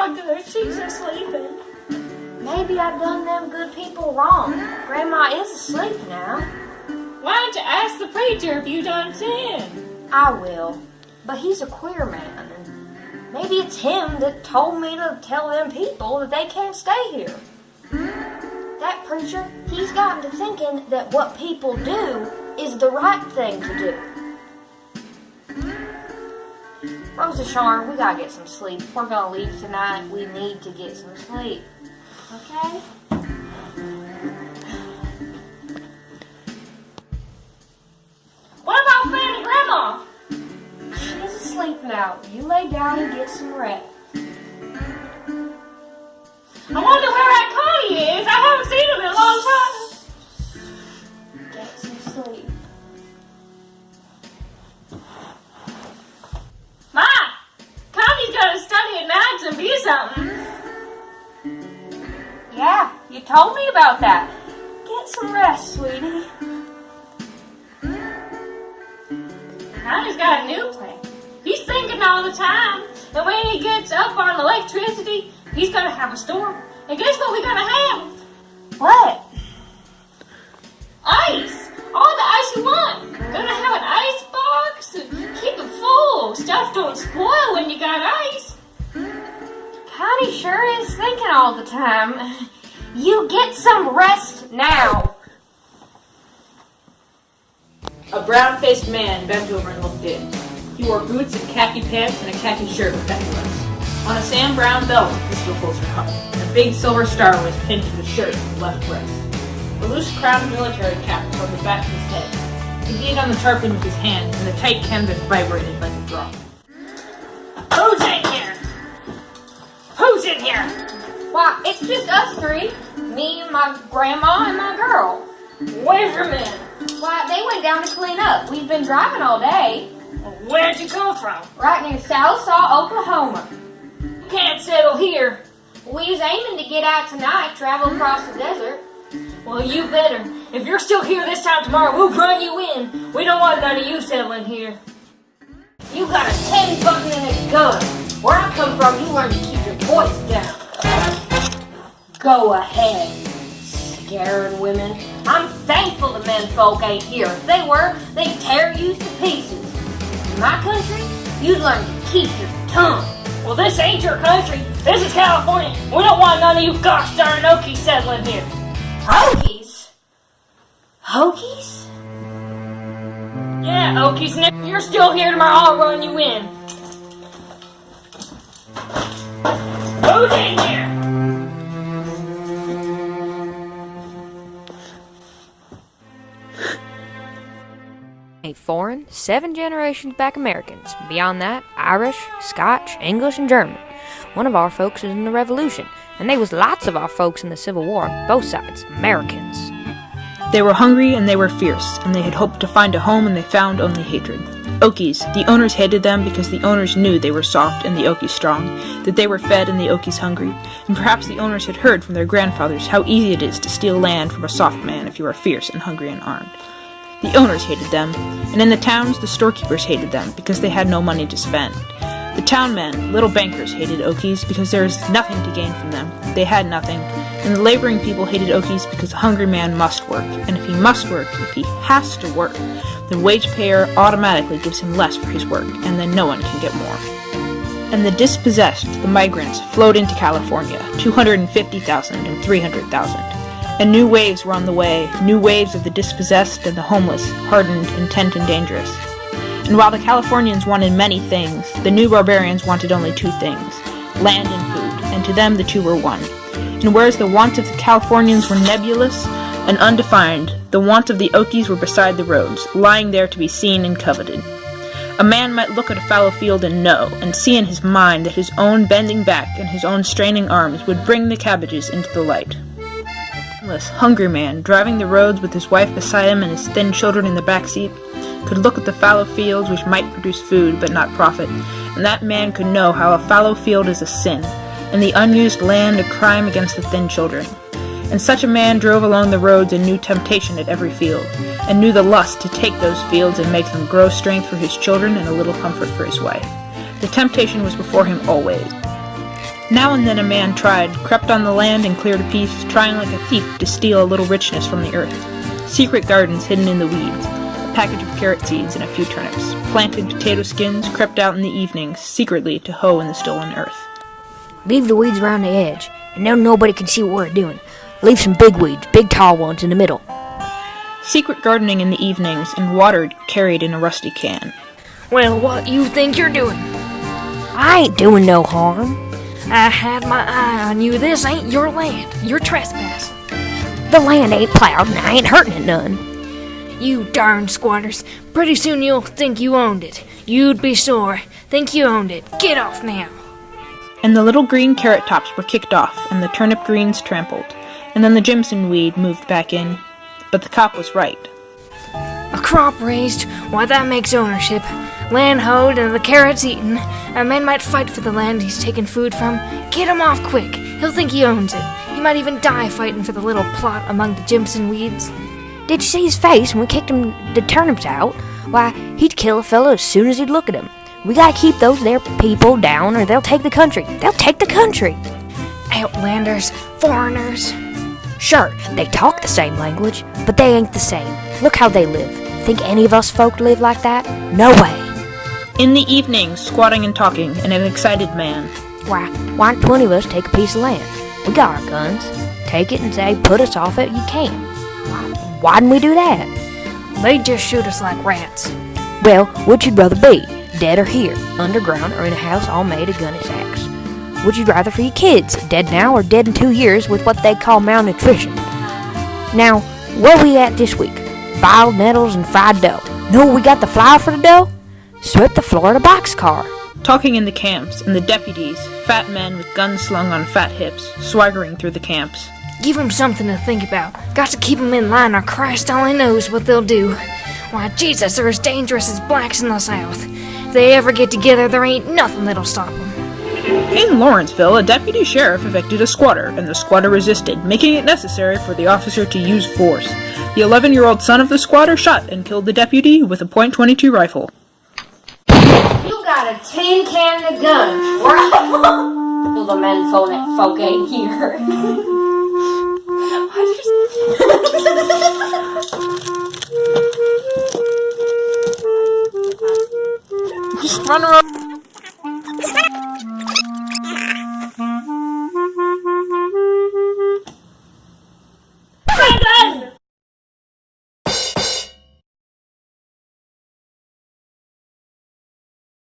my good, she's asleeping. Maybe I've done them good people wrong. Grandma is asleep now. Why don't you ask the preacher if you done sin? I will, but he's a queer man, and maybe it's him that told me to tell them people that they can't stay here. That preacher, he's gotten to thinking that what people do is the right thing to do. Rosa Shawn, we gotta get some sleep. If we're gonna leave tonight, we need to get some sleep. Okay? What about Fanny Grandma? She's asleep now. You lay down and get some rest. I wonder where Aunt Connie is. I haven't seen him in a long time. Get some sleep. Ma! Connie's gonna study at nights and be something. Yeah, you told me about that. Get some rest, sweetie. Connie's got a new plan. He's thinking all the time. And when he gets up on electricity, he's gonna have a storm. And guess what we're gonna have? What? Ice! All the ice you want. Gonna have an ice box and keep it full. Stuff don't spoil when you got ice. Connie sure is thinking all the time. You get some rest now. A brown-faced man bent over and looked in. He wore boots and khaki pants and a khaki shirt with necklace. On a sand brown belt, the pistol holster hung, and a big silver star was pinned to the shirt on the left breast. A loose crowned military cap was on the back of his head. He beat on the tarpaulin with his hand, and the tight canvas vibrated like a drum. Who's in here? Who's in here? Why, it's just us three. Me, my grandma, and my girl. Where's your men? Why, they went down to clean up. We've been driving all day. Where'd you come from? Right near Sallisaw, Oklahoma. You can't settle here. We was aiming to get out tonight, travel across the desert. Well, you better. If you're still here this time tomorrow, we'll run you in. We don't want none of you settling here. You got a 10-button and a gun. Where I come from, you learn to keep your voice down. Go ahead, scaring women. I'm thankful the menfolk ain't here. If they were, they'd tear you to pieces. In my country, you'd learn to keep your tongue. Well, this ain't your country. This is California. We don't want none of you gosh darn Okies settling here. Hokies? Hokies? Yeah, Okies, and if you're still here tomorrow, I'll run you in. Who's in here? A foreign, 7 generations back Americans. Beyond that, Irish, Scotch, English, and German. One of our folks is in the Revolution, and there was lots of our folks in the Civil War, both sides, Americans. They were hungry and they were fierce, and they had hoped to find a home and they found only hatred. Okies, the owners hated them because the owners knew they were soft and the Okies strong, that they were fed and the Okies hungry, and perhaps the owners had heard from their grandfathers how easy it is to steal land from a soft man if you are fierce and hungry and armed. The owners hated them, and in the towns the storekeepers hated them because they had no money to spend. The town men, little bankers, hated Okies because there was nothing to gain from them. They had nothing, and the laboring people hated Okies because a hungry man must work, and if he must work, if he has to work, the wage payer automatically gives him less for his work, and then no one can get more. And the dispossessed, the migrants, flowed into California, 250,000 and 300,000. And new waves were on the way, new waves of the dispossessed and the homeless, hardened, intent, and dangerous. And while the Californians wanted many things, the new barbarians wanted only 2 things, land and food, and to them the two were one. And whereas the wants of the Californians were nebulous and undefined, the wants of the Okies were beside the roads, lying there to be seen and coveted. A man might look at a fallow field and know, and see in his mind that his own bending back and his own straining arms would bring the cabbages into the light. Hungry man, driving the roads with his wife beside him and his thin children in the back seat, could look at the fallow fields which might produce food but not profit, and that man could know how a fallow field is a sin, and the unused land a crime against the thin children. And such a man drove along the roads and knew temptation at every field, and knew the lust to take those fields and make them grow strength for his children and a little comfort for his wife. The temptation was before him always. Now and then a man crept on the land and cleared a piece, trying like a thief to steal a little richness from the earth. Secret gardens hidden in the weeds, a package of carrot seeds and a few turnips, planted potato skins, crept out in the evenings, secretly to hoe in the stolen earth. Leave the weeds around the edge, and now nobody can see what we're doing. Leave some big weeds, big tall ones in the middle. Secret gardening in the evenings, and water carried in a rusty can. Well, what you think you're doing? I ain't doing no harm. I had my eye on you. This ain't your land. You're trespassing. The land ain't plowed, and I ain't hurting it none. You darn squatters. Pretty soon you'll think you owned it. You'd be sore. Think you owned it. Get off now. And the little green carrot tops were kicked off, and the turnip greens trampled, and then the Jimson weed moved back in. But the cop was right. A crop raised, why that makes ownership. Land hoed and the carrots eaten. A man might fight for the land he's taken food from. Get him off quick. He'll think he owns it. He might even die fighting for the little plot among the Jimson weeds. Did you see his face when we kicked the turnips out? Why, he'd kill a fellow as soon as he'd look at him. We gotta keep those there people down or they'll take the country. They'll take the country. Outlanders, foreigners. Sure, they talk the same language, but they ain't the same. Look how they live. Think any of us folk live like that? No way. In the evenings, squatting and talking, and an excited man. Why don't 20 of us take a piece of land? We got our guns. Take it and say, put us off it, you can. Why didn't we do that? They just shoot us like rats. Well, which you'd rather be? Dead or here, underground or in a house all made of gunny sacks? Would you rather for your kids, dead now or dead in 2 years with what they call malnutrition? Now, where we at this week? Biled nettles and fried dough. Know we got the flour for the dough? Swept the floor of the boxcar. Talking in the camps, and the deputies, fat men with guns slung on fat hips, swaggering through the camps. Give 'em something to think about. Got to keep 'em in line or Christ only knows what they'll do. Why, Jesus, they're as dangerous as blacks in the South. If they ever get together, there ain't nothing that'll stop 'em. In Lawrenceville, a deputy sheriff evicted a squatter, and the squatter resisted, making it necessary for the officer to use force. The 11-year-old son of the squatter shot and killed the deputy with a .22 rifle. You got a tin can and a gun. Well, the men folk ain't here. Just run around.